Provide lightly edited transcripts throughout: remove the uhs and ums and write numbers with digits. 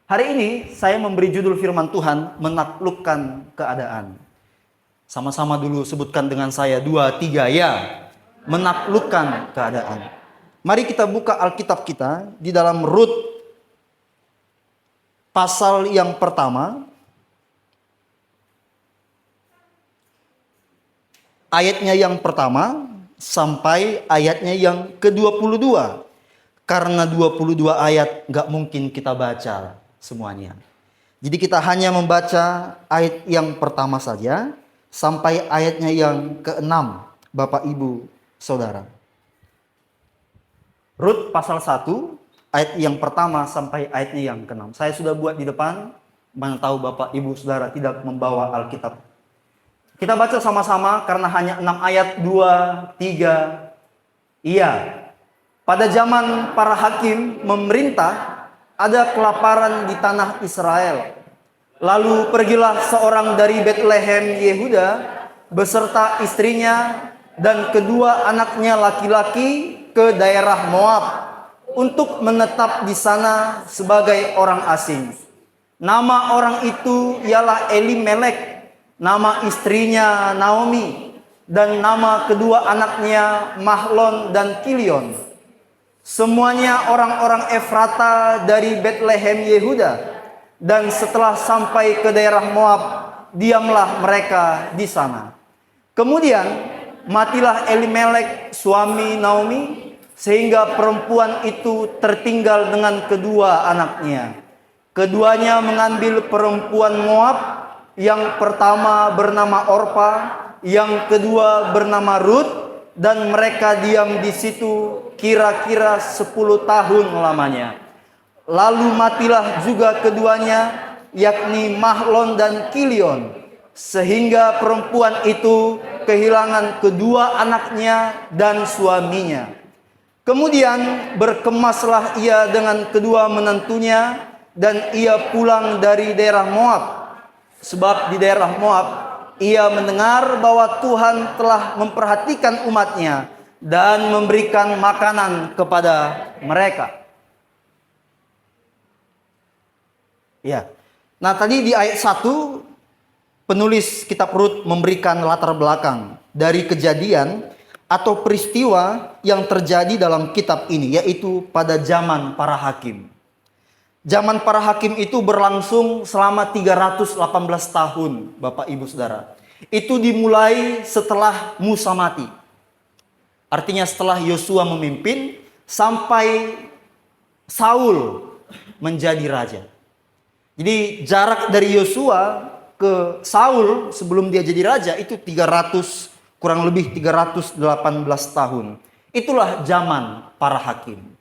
Hari ini saya memberi judul firman Tuhan, menaklukkan keadaan. Sama-sama dulu sebutkan dengan saya, 2, 3, ya. Menaklukkan keadaan. Mari kita buka Alkitab kita di dalam Rut pasal yang pertama. Ayatnya yang pertama sampai ayatnya yang ke-22. Karena 22 ayat nggak mungkin kita baca semuanya. Jadi kita hanya membaca ayat yang pertama saja sampai ayatnya yang ke-6, Bapak Ibu Saudara. Rut pasal 1 ayat yang pertama sampai ayatnya yang ke-6. Saya sudah buat di depan, mana tahu Bapak Ibu Saudara tidak membawa Alkitab. Kita baca sama-sama karena hanya 6 ayat, 2, 3. Iya. Pada zaman para hakim memerintah, ada kelaparan di tanah Israel. Lalu pergilah seorang dari Betlehem Yehuda beserta istrinya dan kedua anaknya laki-laki ke daerah Moab untuk menetap di sana sebagai orang asing. Nama orang itu ialah Elimelek, nama istrinya Naomi, dan nama kedua anaknya Mahlon dan Kilion. Semuanya orang-orang Efrata dari Betlehem Yehuda. Dan setelah sampai ke daerah Moab, diamlah mereka di sana. Kemudian matilah Elimelek suami Naomi, sehingga perempuan itu tertinggal dengan kedua anaknya. Keduanya mengambil perempuan Moab, yang pertama bernama Orpa, yang kedua bernama Rut, dan mereka diam di situ kira-kira 10 tahun lamanya. Lalu matilah juga keduanya, yakni Mahlon dan Kilion, sehingga perempuan itu kehilangan kedua anaknya dan suaminya. Kemudian berkemaslah ia dengan kedua menantunya, dan ia pulang dari daerah Moab. Sebab di daerah Moab ia mendengar bahwa Tuhan telah memperhatikan umatnya dan memberikan makanan kepada mereka. Ya. Nah, tadi di ayat 1 penulis kitab Rut memberikan latar belakang dari kejadian atau peristiwa yang terjadi dalam kitab ini, yaitu pada zaman para hakim. Zaman para hakim itu berlangsung selama 318 tahun, Bapak Ibu Saudara. Itu dimulai setelah Musa mati. Artinya setelah Yosua memimpin sampai Saul menjadi raja. Jadi jarak dari Yosua ke Saul sebelum dia jadi raja itu kurang lebih 318 tahun. Itulah zaman para hakim.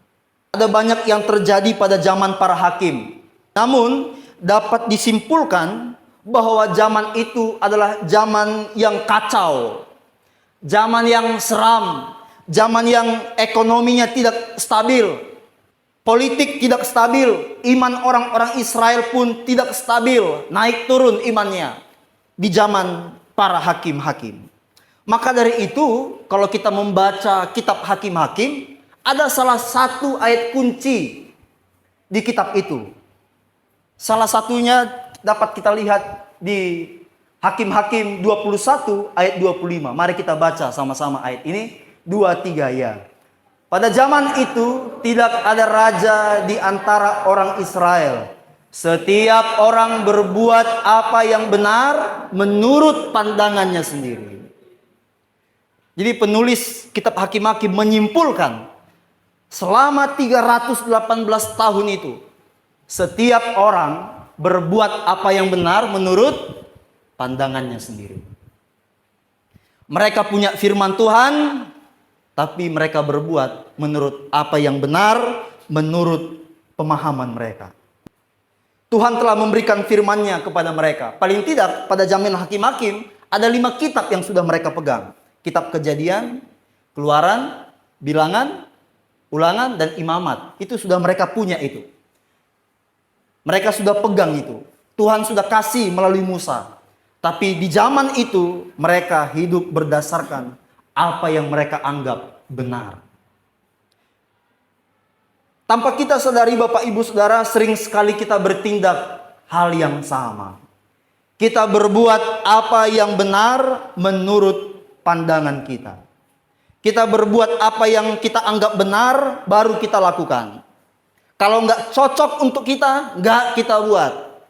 Ada banyak yang terjadi pada zaman para hakim. Namun dapat disimpulkan bahwa zaman itu adalah zaman yang kacau. Zaman yang seram. Zaman yang ekonominya tidak stabil. Politik tidak stabil. Iman orang-orang Israel pun tidak stabil. Naik turun imannya. Di zaman para hakim-hakim. Maka dari itu kalau kita membaca kitab hakim-hakim, ada salah satu ayat kunci di kitab itu. Salah satunya dapat kita lihat di Hakim-Hakim 21 ayat 25. Mari kita baca sama-sama ayat ini. 2, 3, ya. Pada zaman itu tidak ada raja di antara orang Israel. Setiap orang berbuat apa yang benar menurut pandangannya sendiri. Jadi penulis kitab Hakim-Hakim menyimpulkan selama 318 tahun itu, setiap orang berbuat apa yang benar menurut pandangannya sendiri. Mereka punya firman Tuhan, tapi mereka berbuat menurut apa yang benar, menurut pemahaman mereka. Tuhan telah memberikan firman-Nya kepada mereka. Paling tidak pada zaman hakim-hakim, ada 5 kitab yang sudah mereka pegang. Kitab Kejadian, Keluaran, Bilangan, Ulangan, dan Imamat. Itu sudah mereka punya itu. Mereka sudah pegang itu. Tuhan sudah kasih melalui Musa. Tapi di zaman itu mereka hidup berdasarkan apa yang mereka anggap benar. Tanpa kita sadari Bapak Ibu Saudara, sering sekali kita bertindak hal yang sama. Kita berbuat apa yang benar menurut pandangan kita. Kita berbuat apa yang kita anggap benar, baru kita lakukan. Kalau nggak cocok untuk kita, nggak kita buat.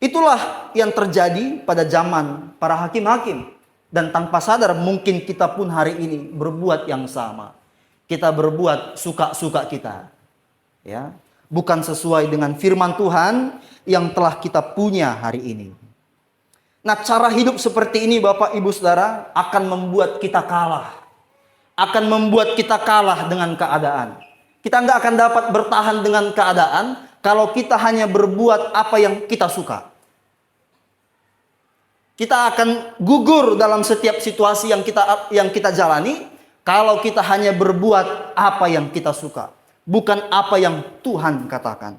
Itulah yang terjadi pada zaman para hakim-hakim. Dan tanpa sadar mungkin kita pun hari ini berbuat yang sama. Kita berbuat suka-suka kita. Ya, bukan sesuai dengan firman Tuhan yang telah kita punya hari ini. Nah, cara hidup seperti ini Bapak Ibu Saudara akan membuat kita kalah. Akan membuat kita kalah dengan keadaan. Kita nggak akan dapat bertahan dengan keadaan kalau kita hanya berbuat apa yang kita suka. Kita akan gugur dalam setiap situasi yang kita jalani kalau kita hanya berbuat apa yang kita suka, bukan apa yang Tuhan katakan.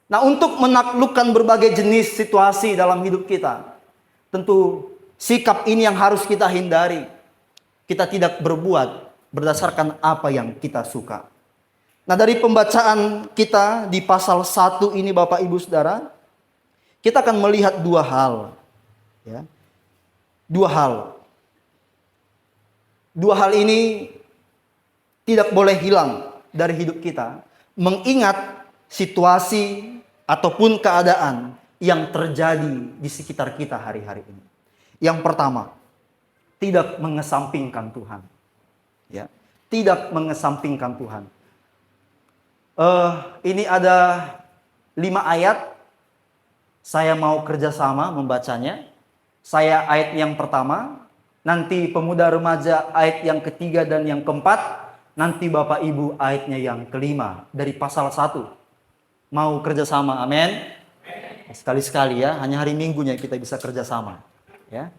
Nah, untuk menaklukkan berbagai jenis situasi dalam hidup kita, tentu sikap ini yang harus kita hindari. Kita tidak berbuat berdasarkan apa yang kita suka. Nah, dari pembacaan kita di pasal 1 ini Bapak Ibu Saudara, kita akan melihat dua hal. Ya. Dua hal. Dua hal ini tidak boleh hilang dari hidup kita. Mengingat situasi ataupun keadaan yang terjadi di sekitar kita hari-hari ini. Yang pertama, tidak mengesampingkan Tuhan. Ya, tidak mengesampingkan Tuhan. Ini ada 5 ayat. Saya mau kerjasama membacanya. Saya ayat yang pertama, nanti pemuda remaja ayat yang ketiga dan yang keempat, nanti Bapak Ibu ayatnya yang kelima dari pasal 1. Mau kerjasama, amin? Sekali-sekali ya, hanya hari Minggunya kita bisa kerjasama. Ya.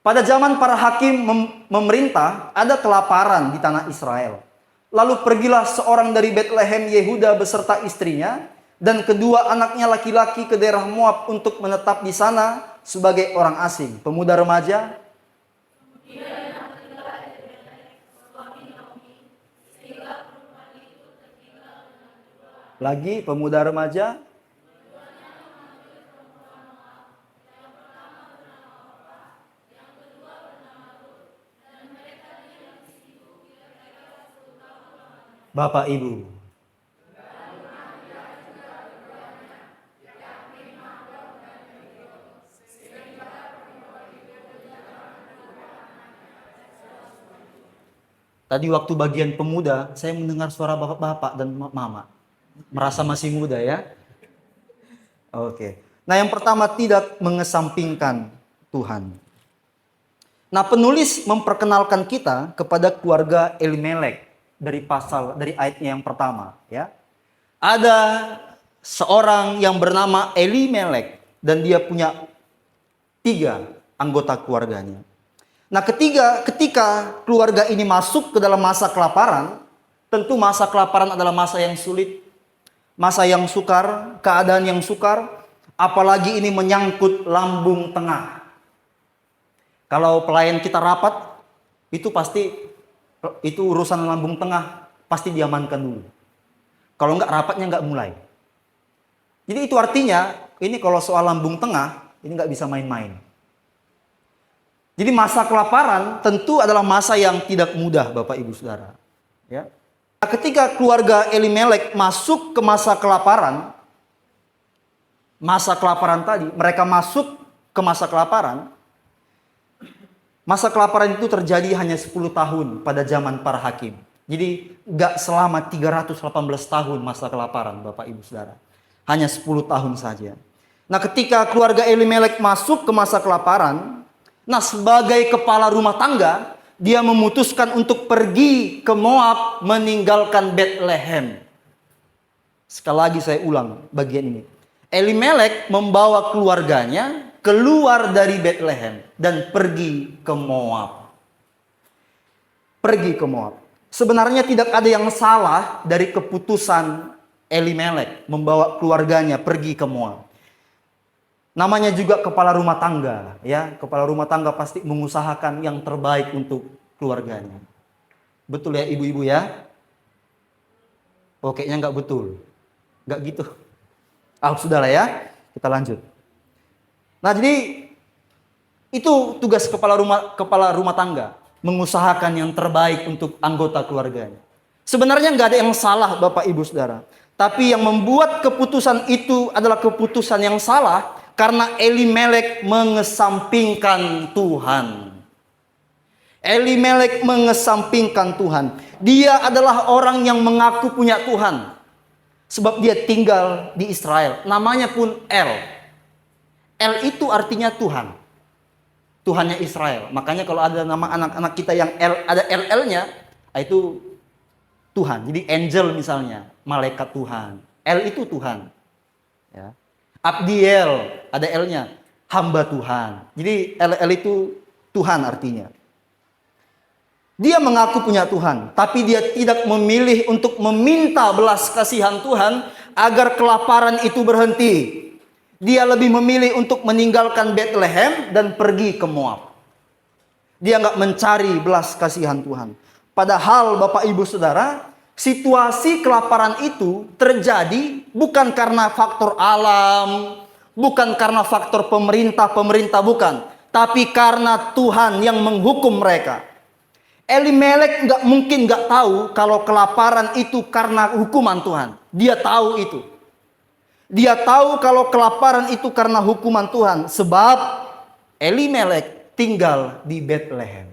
Pada zaman para hakim memerintah, ada kelaparan di tanah Israel. Lalu pergilah seorang dari Betlehem Yehuda beserta istrinya dan kedua anaknya laki-laki ke daerah Moab untuk menetap di sana sebagai orang asing. Pemuda remaja. Lagi pemuda remaja. Bapak Ibu. Tadi waktu bagian pemuda, saya mendengar suara bapak-bapak dan mama. Merasa masih muda ya. Oke. Nah, yang pertama, tidak mengesampingkan Tuhan. Nah, penulis memperkenalkan kita kepada keluarga Elimelek dari ayatnya yang pertama, ya. Ada seorang yang bernama Elimelek dan dia punya 3 anggota keluarganya. Nah, ketika keluarga ini masuk ke dalam masa kelaparan, tentu masa kelaparan adalah masa yang sulit, masa yang sukar, keadaan yang sukar, apalagi ini menyangkut lambung tengah. Kalau pelayan kita rapat, itu urusan lambung tengah, pasti diamankan dulu. Kalau enggak, rapatnya enggak mulai. Jadi itu artinya, ini kalau soal lambung tengah, ini enggak bisa main-main. Jadi masa kelaparan tentu adalah masa yang tidak mudah Bapak Ibu Saudara. Ya. Nah, ketika keluarga Elimelek masuk ke masa kelaparan tadi, mereka masuk ke masa kelaparan itu terjadi hanya 10 tahun pada zaman para hakim. Jadi gak selama 318 tahun masa kelaparan Bapak Ibu Saudara. Hanya 10 tahun saja. Nah, ketika keluarga Elimelek masuk ke masa kelaparan, nah, sebagai kepala rumah tangga, dia memutuskan untuk pergi ke Moab meninggalkan Betlehem. Sekali lagi saya ulang bagian ini. Elimelek membawa keluarganya keluar dari Betlehem dan pergi ke Moab. Pergi ke Moab. Sebenarnya tidak ada yang salah dari keputusan Elimelek membawa keluarganya pergi ke Moab. Namanya juga kepala rumah tangga, ya. Kepala rumah tangga pasti mengusahakan yang terbaik untuk keluarganya. Betul ya ibu-ibu ya? Oh, kayaknya nggak betul. Nggak gitu. Sudahlah ya, kita lanjut. Nah, jadi itu tugas kepala rumah tangga, mengusahakan yang terbaik untuk anggota keluarganya. Sebenarnya nggak ada yang salah, Bapak Ibu Saudara. Tapi yang membuat keputusan itu adalah keputusan yang salah karena Elimelek mengesampingkan Tuhan. Elimelek mengesampingkan Tuhan. Dia adalah orang yang mengaku punya Tuhan. Sebab dia tinggal di Israel. Namanya pun El. El itu artinya Tuhan. Tuhannya Israel. Makanya kalau ada nama anak-anak kita yang El, ada LL-nya, itu Tuhan. Jadi angel misalnya, malaikat Tuhan. El itu Tuhan. Ya. Abdiel, ada L-nya, hamba Tuhan. Jadi LL itu Tuhan artinya. Dia mengaku punya Tuhan, tapi dia tidak memilih untuk meminta belas kasihan Tuhan agar kelaparan itu berhenti. Dia lebih memilih untuk meninggalkan Bethlehem dan pergi ke Moab. Dia nggak mencari belas kasihan Tuhan. Padahal Bapak Ibu Saudara, situasi kelaparan itu terjadi bukan karena faktor alam, bukan karena faktor pemerintah bukan. Tapi karena Tuhan yang menghukum mereka. Elimelek nggak mungkin nggak tahu kalau kelaparan itu karena hukuman Tuhan. Dia tahu itu. Dia tahu kalau kelaparan itu karena hukuman Tuhan. Sebab Elimelek tinggal di Bethlehem.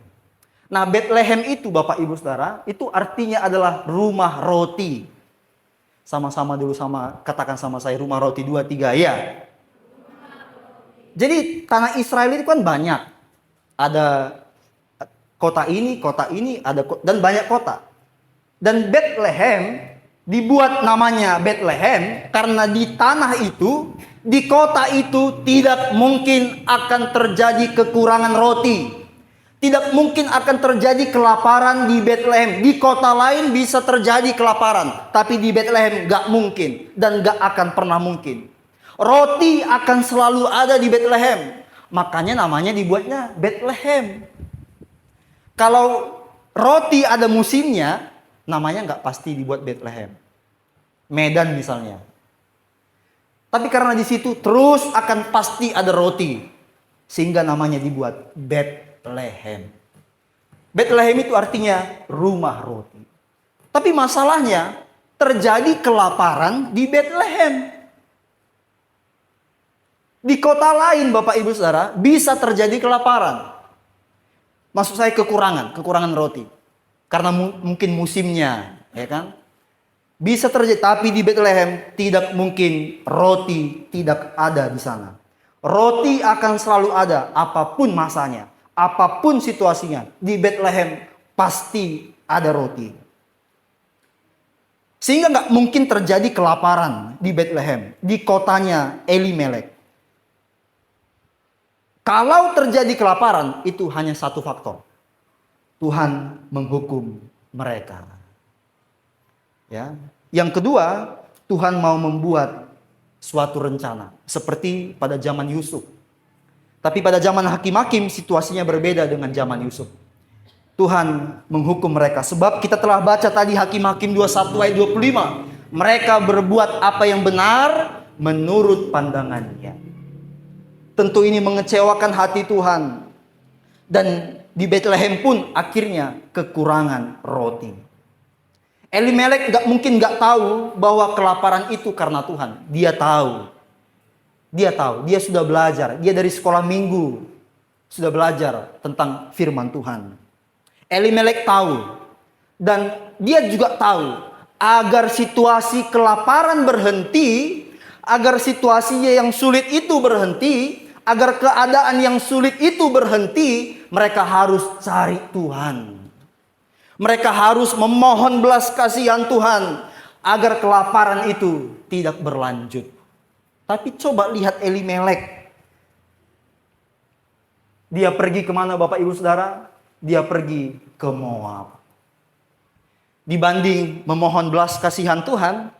Nah, Bethlehem itu Bapak Ibu Saudara, itu artinya adalah rumah roti. Sama-sama dulu katakan sama saya, rumah roti 2, 3 ya. Jadi tanah Israel itu kan banyak. Ada kota ini, dan banyak kota. Dan Bethlehem dibuat namanya Bethlehem karena di tanah itu, di kota itu tidak mungkin akan terjadi kekurangan roti. Tidak mungkin akan terjadi kelaparan di Bethlehem. Di kota lain bisa terjadi kelaparan, tapi di Bethlehem gak mungkin dan gak akan pernah mungkin. Roti akan selalu ada di Bethlehem. Makanya namanya dibuatnya Bethlehem. Kalau roti ada musimnya, namanya nggak pasti dibuat Bethlehem. Medan misalnya. Tapi karena di situ terus akan pasti ada roti. Sehingga namanya dibuat Bethlehem. Bethlehem itu artinya rumah roti. Tapi masalahnya terjadi kelaparan di Bethlehem. Di kota lain Bapak Ibu Saudara bisa terjadi kelaparan. Maksud saya kekurangan roti. Karena mungkin musimnya, ya kan? Bisa terjadi, tapi di Bethlehem tidak mungkin roti tidak ada di sana. Roti akan selalu ada, apapun masanya, apapun situasinya. Di Bethlehem pasti ada roti. Sehingga nggak mungkin terjadi kelaparan di Bethlehem, di kotanya Elimelek. Kalau terjadi kelaparan, itu hanya satu faktor. Tuhan menghukum mereka. Ya. Yang kedua, Tuhan mau membuat suatu rencana. Seperti pada zaman Yusuf. Tapi pada zaman hakim-hakim, situasinya berbeda dengan zaman Yusuf. Tuhan menghukum mereka. Sebab kita telah baca tadi Hakim-Hakim 21 ayat 25. Mereka berbuat apa yang benar menurut pandangannya. Tentu ini mengecewakan hati Tuhan. Dan di Bethlehem pun akhirnya kekurangan roti. Elimelek mungkin gak tahu bahwa kelaparan itu karena Tuhan. Dia tahu. Dia sudah belajar. Dia dari sekolah minggu sudah belajar tentang firman Tuhan. Elimelek tahu. Dan dia juga tahu agar situasi kelaparan berhenti, agar situasinya yang sulit itu berhenti, agar keadaan yang sulit itu berhenti, mereka harus cari Tuhan. Mereka harus memohon belas kasihan Tuhan agar kelaparan itu tidak berlanjut. Tapi coba lihat Elimelek. Dia pergi kemana Bapak Ibu Saudara? Dia pergi ke Moab. Dibanding memohon belas kasihan Tuhan,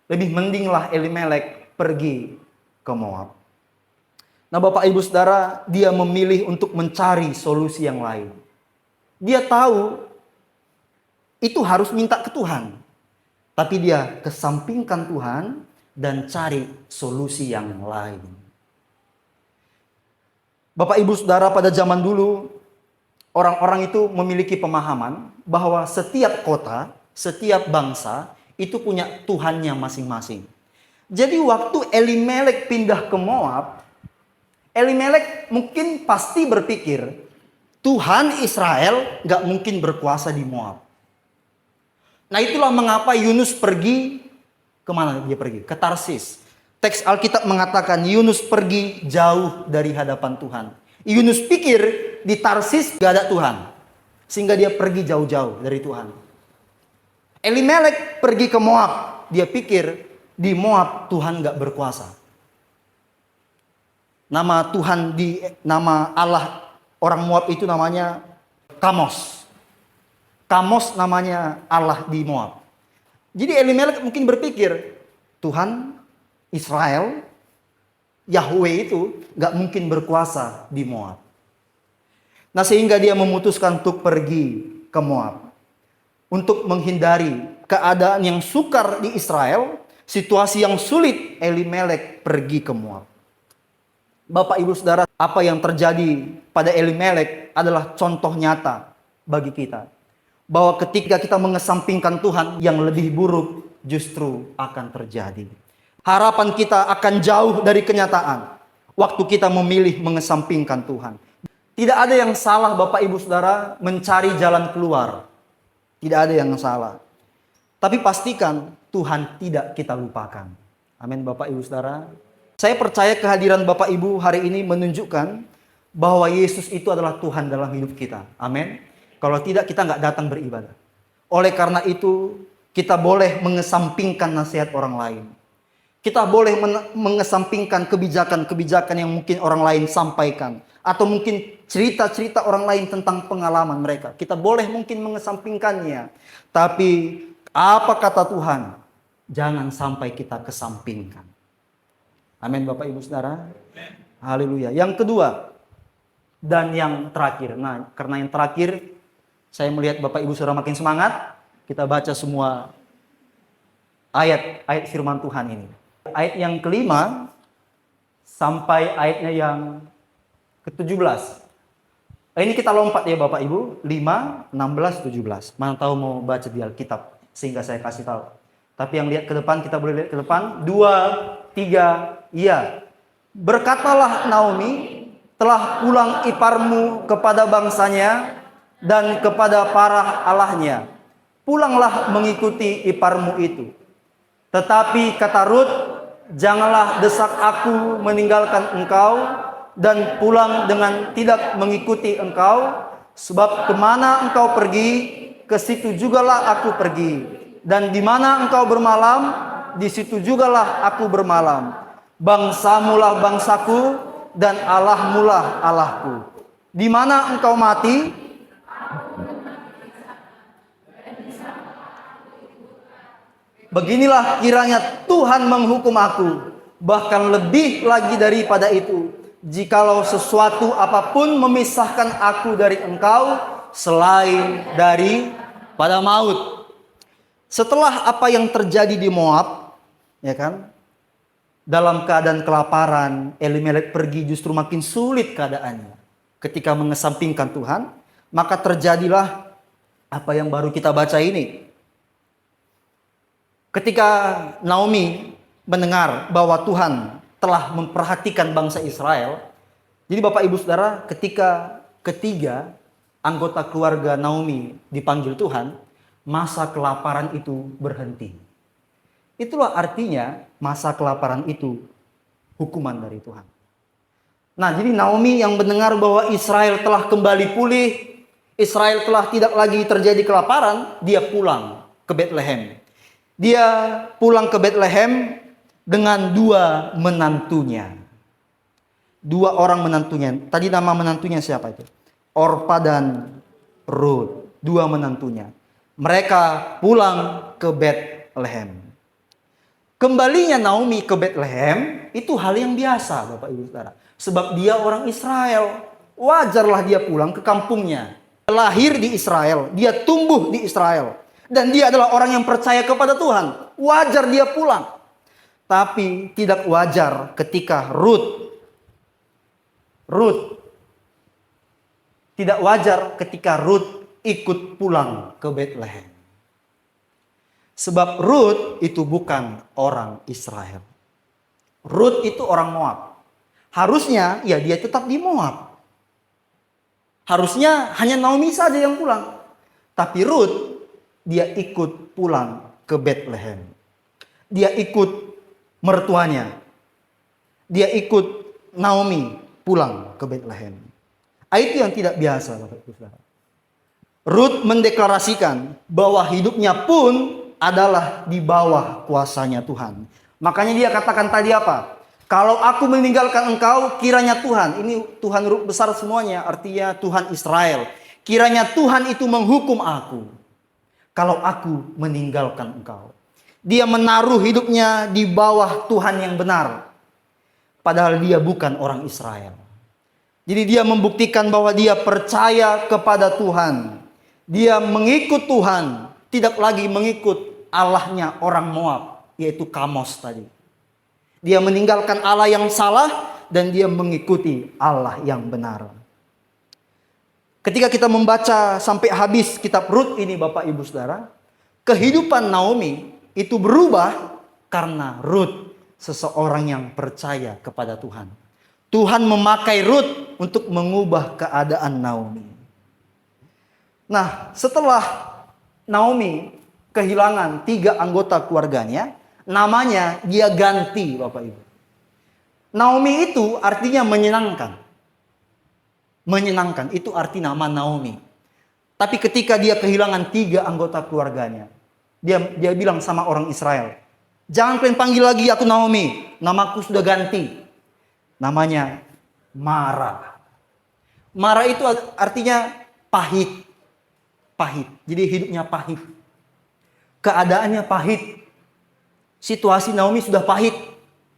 lebih mendinglah Elimelek pergi ke Moab. Nah Bapak Ibu Saudara, dia memilih untuk mencari solusi yang lain. Dia tahu itu harus minta ke Tuhan. Tapi dia kesampingkan Tuhan dan cari solusi yang lain. Bapak Ibu Saudara, pada zaman dulu orang-orang itu memiliki pemahaman bahwa setiap kota, setiap bangsa itu punya Tuhannya masing-masing. Jadi waktu Elimelek pindah ke Moab, Elimelek mungkin pasti berpikir Tuhan Israel gak mungkin berkuasa di Moab. Nah itulah mengapa Yunus pergi, kemana dia pergi? Ke Tarsis. Teks Alkitab mengatakan Yunus pergi jauh dari hadapan Tuhan. Yunus pikir di Tarsis gak ada Tuhan. Sehingga dia pergi jauh-jauh dari Tuhan. Elimelek pergi ke Moab. Dia pikir di Moab Tuhan gak berkuasa. Nama Allah orang Moab itu namanya Kamos. Kamos namanya Allah di Moab. Jadi Elimelek mungkin berpikir, Tuhan Israel, Yahweh itu gak mungkin berkuasa di Moab. Nah sehingga dia memutuskan untuk pergi ke Moab. Untuk menghindari keadaan yang sukar di Israel, situasi yang sulit, Elimelek pergi ke Moab. Bapak Ibu Saudara, apa yang terjadi pada Elimelek adalah contoh nyata bagi kita. Bahwa ketika kita mengesampingkan Tuhan, yang lebih buruk justru akan terjadi. Harapan kita akan jauh dari kenyataan waktu kita memilih mengesampingkan Tuhan. Tidak ada yang salah Bapak Ibu Saudara mencari jalan keluar. Tidak ada yang salah. Tapi pastikan Tuhan tidak kita lupakan. Amin Bapak Ibu Saudara. Saya percaya kehadiran Bapak Ibu hari ini menunjukkan bahwa Yesus itu adalah Tuhan dalam hidup kita. Amin. Kalau tidak kita nggak datang beribadah. Oleh karena itu kita boleh mengesampingkan nasihat orang lain. Kita boleh mengesampingkan kebijakan-kebijakan yang mungkin orang lain sampaikan. Atau mungkin cerita-cerita orang lain tentang pengalaman mereka. Kita boleh mungkin mengesampingkannya. Tapi apa kata Tuhan? Jangan sampai kita kesampingkan. Amin Bapak Ibu Saudara. Haleluya. Yang kedua dan yang terakhir. Nah karena yang terakhir saya melihat Bapak Ibu Saudara makin semangat. Kita baca semua ayat firman Tuhan ini. Ayat yang kelima sampai ayatnya yang ke-17. Ini kita lompat ya Bapak Ibu. 5, 16, 17. Mana tahu mau baca di Alkitab sehingga saya kasih tahu. Tapi yang lihat ke depan, kita boleh lihat ke depan. 2, 3, iya. Berkatalah Naomi, telah pulang iparmu kepada bangsanya dan kepada para allahnya. Pulanglah mengikuti iparmu itu. Tetapi kata Rut, janganlah desak aku meninggalkan engkau dan pulang dengan tidak mengikuti engkau. Sebab kemana engkau pergi, ke situ jugalah aku pergi. Dan di mana engkau bermalam, di situ jugalah aku bermalam. Bangsamulah bangsaku dan Allahmulah Allahku. Di mana engkau mati, beginilah kiranya Tuhan menghukum aku. Bahkan lebih lagi daripada itu, jikalau sesuatu apapun memisahkan aku dari engkau, selain daripada maut. Setelah apa yang terjadi di Moab, ya kan? Dalam keadaan kelaparan, Elimelek pergi justru makin sulit keadaannya. Ketika mengesampingkan Tuhan, maka terjadilah apa yang baru kita baca ini. Ketika Naomi mendengar bahwa Tuhan telah memperhatikan bangsa Israel. Jadi Bapak Ibu Saudara, ketika ketiga anggota keluarga Naomi dipanggil Tuhan, masa kelaparan itu berhenti. Itulah artinya masa kelaparan itu hukuman dari Tuhan. Nah, jadi Naomi yang mendengar bahwa Israel telah kembali pulih, Israel telah tidak lagi terjadi kelaparan, dia pulang ke Bethlehem. Dia pulang ke Bethlehem dengan dua menantunya. Dua orang menantunya. Tadi nama menantunya siapa itu? Orpa dan Rut. Dua menantunya. Mereka pulang ke Bethlehem. Kembalinya Naomi ke Bethlehem itu hal yang biasa Bapak Ibu Saudara. Sebab dia orang Israel. Wajarlah dia pulang ke kampungnya. Lahir di Israel. Dia tumbuh di Israel. Dan dia adalah orang yang percaya kepada Tuhan. Wajar dia pulang. Tapi tidak wajar ketika tidak wajar ketika Ruth ikut pulang ke Bethlehem. Sebab Ruth itu bukan orang Israel. Ruth itu orang Moab. Harusnya ya dia tetap di Moab. Harusnya hanya Naomi saja yang pulang. Tapi Ruth, dia ikut pulang ke Bethlehem. Dia ikut mertuanya. Dia ikut Naomi pulang ke Bethlehem. Itu yang tidak biasa, Bapak Ibu Saudara. Ruth mendeklarasikan bahwa hidupnya pun adalah di bawah kuasanya Tuhan. Makanya dia katakan tadi apa? Kalau aku meninggalkan engkau, kiranya Tuhan, ini Tuhan besar semuanya, artinya Tuhan Israel. Kiranya Tuhan itu menghukum aku kalau aku meninggalkan engkau. Dia menaruh hidupnya di bawah Tuhan yang benar. Padahal dia bukan orang Israel. Jadi dia membuktikan bahwa dia percaya kepada Tuhan. Dia mengikut Tuhan, tidak lagi mengikut Allahnya orang Moab, yaitu Kamos tadi. Dia meninggalkan Allah yang salah dan dia mengikuti Allah yang benar. Ketika kita membaca sampai habis kitab Rut ini Bapak Ibu Saudara, kehidupan Naomi itu berubah karena Rut seseorang yang percaya kepada Tuhan. Tuhan memakai Rut untuk mengubah keadaan Naomi. Nah, setelah Naomi kehilangan 3 anggota keluarganya, namanya dia ganti, Bapak Ibu. Naomi itu artinya menyenangkan. Menyenangkan itu arti nama Naomi. Tapi ketika dia kehilangan 3 anggota keluarganya, dia bilang sama orang Israel, jangan kalian panggil lagi aku Naomi, namaku sudah ganti. Namanya Mara. Mara itu artinya pahit. Pahit. Jadi hidupnya pahit. Keadaannya pahit. Situasi Naomi sudah pahit.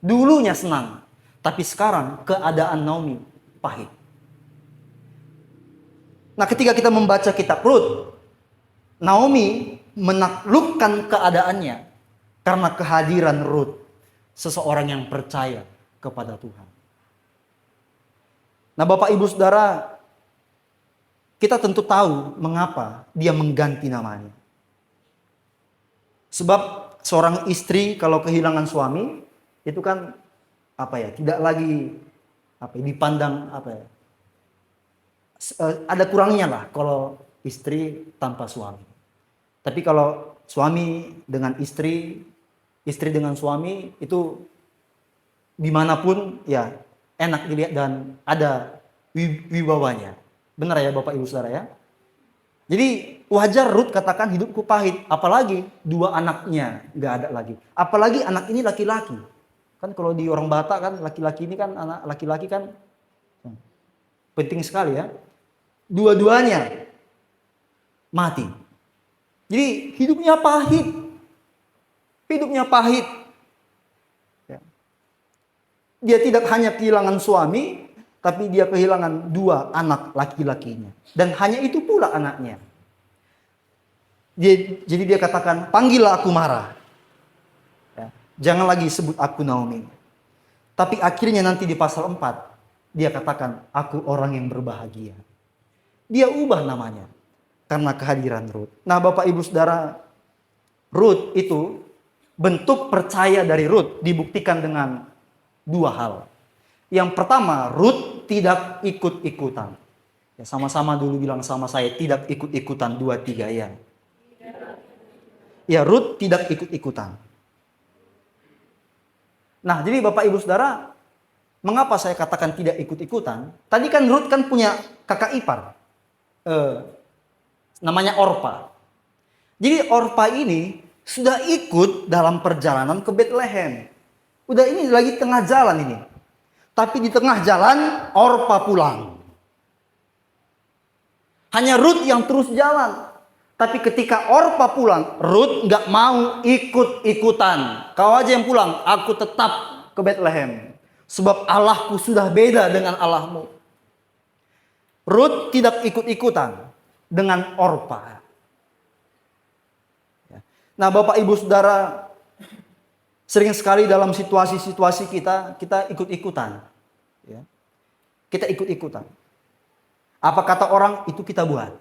Dulunya senang. Tapi sekarang keadaan Naomi pahit. Nah, ketika kita membaca kitab Rut, Naomi menaklukkan keadaannya karena kehadiran Rut, seseorang yang percaya kepada Tuhan. Nah, Bapak Ibu Saudara, kita tentu tahu mengapa dia mengganti namanya. Sebab seorang istri kalau kehilangan suami itu kan tidak lagi dipandang ada kurangnya lah kalau istri tanpa suami. Tapi kalau suami dengan istri dengan suami itu dimanapun ya enak dilihat dan ada wibawanya. Benar ya Bapak Ibu Saudara ya? Jadi wajar Rut katakan hidupku pahit. Apalagi 2 anaknya gak ada lagi. Apalagi anak ini laki-laki. Kan kalau di orang Batak kan laki-laki ini kan anak laki-laki kan penting sekali ya. Dua-duanya mati. Jadi hidupnya pahit. Hidupnya pahit. Ya. Dia tidak hanya kehilangan suami, tapi dia kehilangan 2 anak laki-lakinya. Dan hanya itu pula anaknya. Jadi dia katakan, panggillah aku Mara. Ya. Jangan lagi sebut aku Naomi. Tapi akhirnya nanti di pasal 4, dia katakan, aku orang yang berbahagia. Dia ubah namanya karena kehadiran Rut. Nah Bapak Ibu Saudara, Rut itu bentuk percaya dari Rut dibuktikan dengan 2 hal. Yang pertama, Rut tidak ikut-ikutan. Ya, sama-sama dulu bilang sama saya, tidak ikut-ikutan, 2, 3 ya. Ya, Rut tidak ikut-ikutan. Nah, jadi Bapak Ibu Saudara, mengapa saya katakan tidak ikut-ikutan? Tadi kan Rut kan punya kakak ipar. Namanya Orpa. Jadi Orpa ini sudah ikut dalam perjalanan ke Bethlehem. Udah ini lagi tengah jalan ini. Tapi di tengah jalan Orpa pulang. Hanya Rut yang terus jalan. Tapi ketika Orpa pulang, Rut nggak mau ikut-ikutan. Kau aja yang pulang, aku tetap ke Bethlehem. Sebab Allahku sudah beda dengan Allahmu. Rut tidak ikut-ikutan dengan Orpa. Nah, Bapak Ibu Saudara, sering sekali dalam situasi-situasi kita ikut-ikutan. Ya. Kita ikut-ikutan. Apa kata orang, itu kita buat.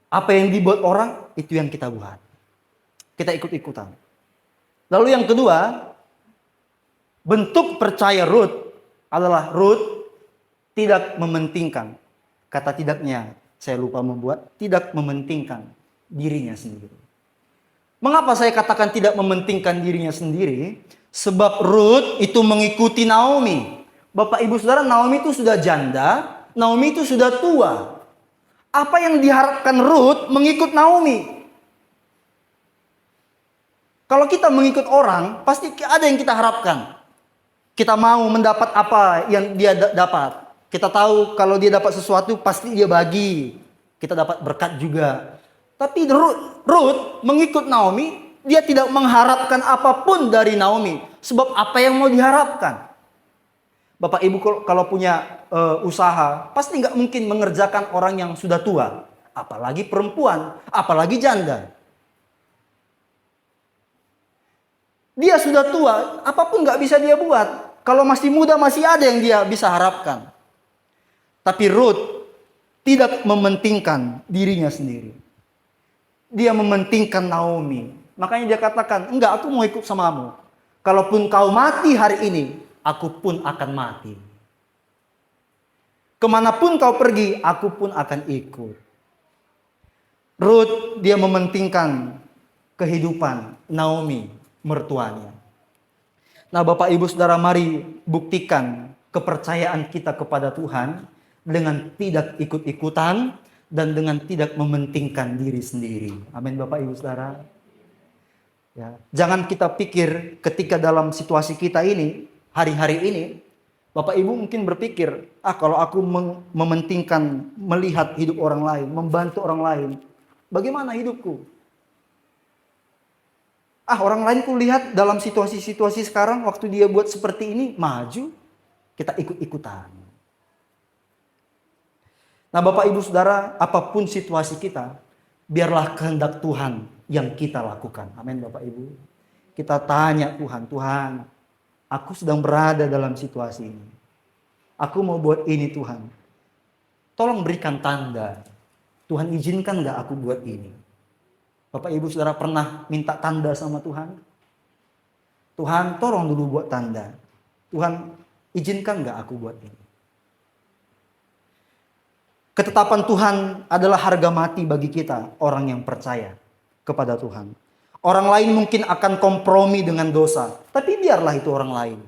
Apa yang dibuat orang, itu yang kita buat. Kita ikut-ikutan. Lalu yang kedua, bentuk percaya Rut adalah Rut tidak mementingkan. Kata tidaknya, saya lupa membuat, tidak mementingkan dirinya sendiri. Mengapa saya katakan tidak mementingkan dirinya sendiri? Sebab Rut itu mengikuti Naomi. Bapak Ibu Saudara, Naomi itu sudah janda, Naomi itu sudah tua. Apa yang diharapkan Rut mengikut Naomi? Kalau kita mengikut orang, pasti ada yang kita harapkan. Kita mau mendapat apa yang dia dapat. Kita tahu kalau dia dapat sesuatu, pasti dia bagi. Kita dapat berkat juga. Tapi Rut mengikut Naomi, dia tidak mengharapkan apapun dari Naomi. Sebab apa yang mau diharapkan? Bapak Ibu kalau punya usaha, pasti nggak mungkin mengerjakan orang yang sudah tua. Apalagi perempuan, apalagi janda. Dia sudah tua, apapun nggak bisa dia buat. Kalau masih muda masih ada yang dia bisa harapkan. Tapi Rut tidak mementingkan dirinya sendiri. Dia mementingkan Naomi. Makanya dia katakan, enggak, aku mau ikut samamu. Kalaupun kau mati hari ini, aku pun akan mati. Kemanapun kau pergi, aku pun akan ikut. Rut dia mementingkan kehidupan Naomi, mertuanya. Nah, Bapak Ibu Saudara, mari buktikan kepercayaan kita kepada Tuhan dengan tidak ikut-ikutan dan dengan tidak mementingkan diri sendiri. Amin, Bapak Ibu Saudara. Ya, jangan kita pikir ketika dalam situasi kita ini, hari-hari ini, Bapak Ibu mungkin berpikir, kalau aku mementingkan melihat hidup orang lain, membantu orang lain, bagaimana hidupku? Orang lain ku lihat dalam situasi-situasi sekarang, waktu dia buat seperti ini, maju, kita ikut-ikutan. Nah, Bapak Ibu Saudara, apapun situasi kita, biarlah kehendak Tuhan yang kita lakukan. Amin, Bapak Ibu. Kita tanya Tuhan, aku sedang berada dalam situasi ini. Aku mau buat ini, Tuhan. Tolong berikan tanda. Tuhan, izinkan gak aku buat ini? Bapak Ibu Saudara pernah minta tanda sama Tuhan? Tuhan, tolong dulu buat tanda. Tuhan, izinkan gak aku buat ini? Ketetapan Tuhan adalah harga mati bagi kita, orang yang percaya kepada Tuhan. Orang lain mungkin akan kompromi dengan dosa, tapi biarlah itu orang lain.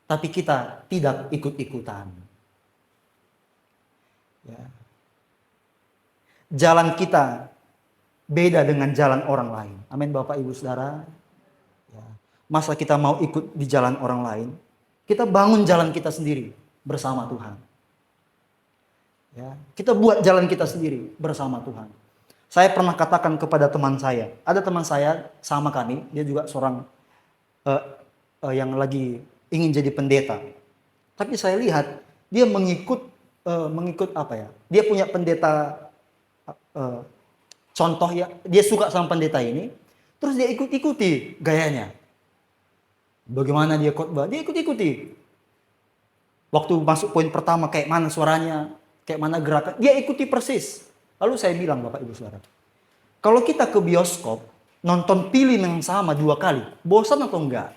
Tapi kita tidak ikut-ikutan. Ya. Jalan kita beda dengan jalan orang lain. Amin, Bapak Ibu Saudara. Ya. Masa kita mau ikut di jalan orang lain? Kita bangun jalan kita sendiri bersama Tuhan. Ya, kita buat jalan kita sendiri bersama Tuhan. Saya pernah katakan kepada teman saya, ada teman saya sama kami, dia juga seorang yang lagi ingin jadi pendeta. Tapi saya lihat dia mengikut apa ya? Dia punya pendeta contoh ya, dia suka sama pendeta ini, terus dia ikut-ikuti gayanya. Bagaimana dia khotbah? Dia ikut-ikuti. Waktu masuk poin pertama kayak mana suaranya, kayak mana gerakan, dia ikuti persis. Lalu saya bilang, Bapak Ibu Saudara, kalau kita ke bioskop, nonton film yang sama 2 kali, bosan atau enggak?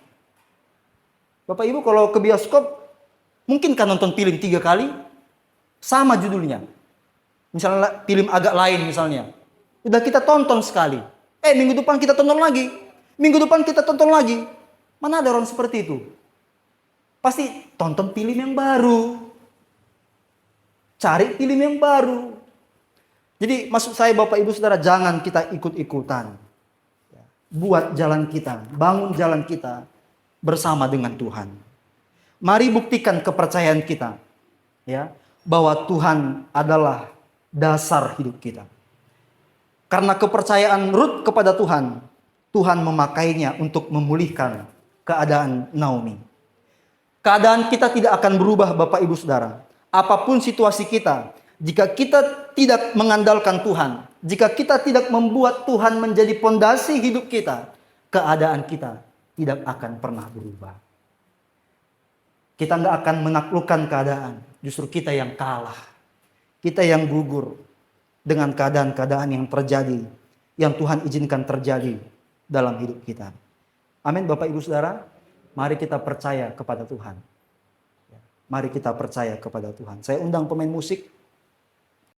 Bapak Ibu kalau ke bioskop, mungkin kan nonton film 3 kali, sama judulnya. Misalnya film agak lain misalnya. Udah kita tonton sekali. Minggu depan kita tonton lagi. Minggu depan kita tonton lagi. Mana ada orang seperti itu? Pasti tonton film yang baru. Cari film yang baru. Jadi maksud saya Bapak Ibu Saudara, jangan kita ikut-ikutan. Buat jalan kita, bangun jalan kita bersama dengan Tuhan. Mari buktikan kepercayaan kita, ya, bahwa Tuhan adalah dasar hidup kita. Karena kepercayaan Rut kepada Tuhan, Tuhan memakainya untuk memulihkan keadaan Naomi. Keadaan kita tidak akan berubah, Bapak Ibu Saudara. Apapun situasi kita, jika kita tidak mengandalkan Tuhan, jika kita tidak membuat Tuhan menjadi pondasi hidup kita, keadaan kita tidak akan pernah berubah. Kita nggak akan menaklukkan keadaan, justru kita yang kalah. Kita yang gugur dengan keadaan-keadaan yang terjadi, yang Tuhan izinkan terjadi dalam hidup kita. Amin Bapak Ibu Saudara, mari kita percaya kepada Tuhan. Mari kita percaya kepada Tuhan. Saya undang pemain musik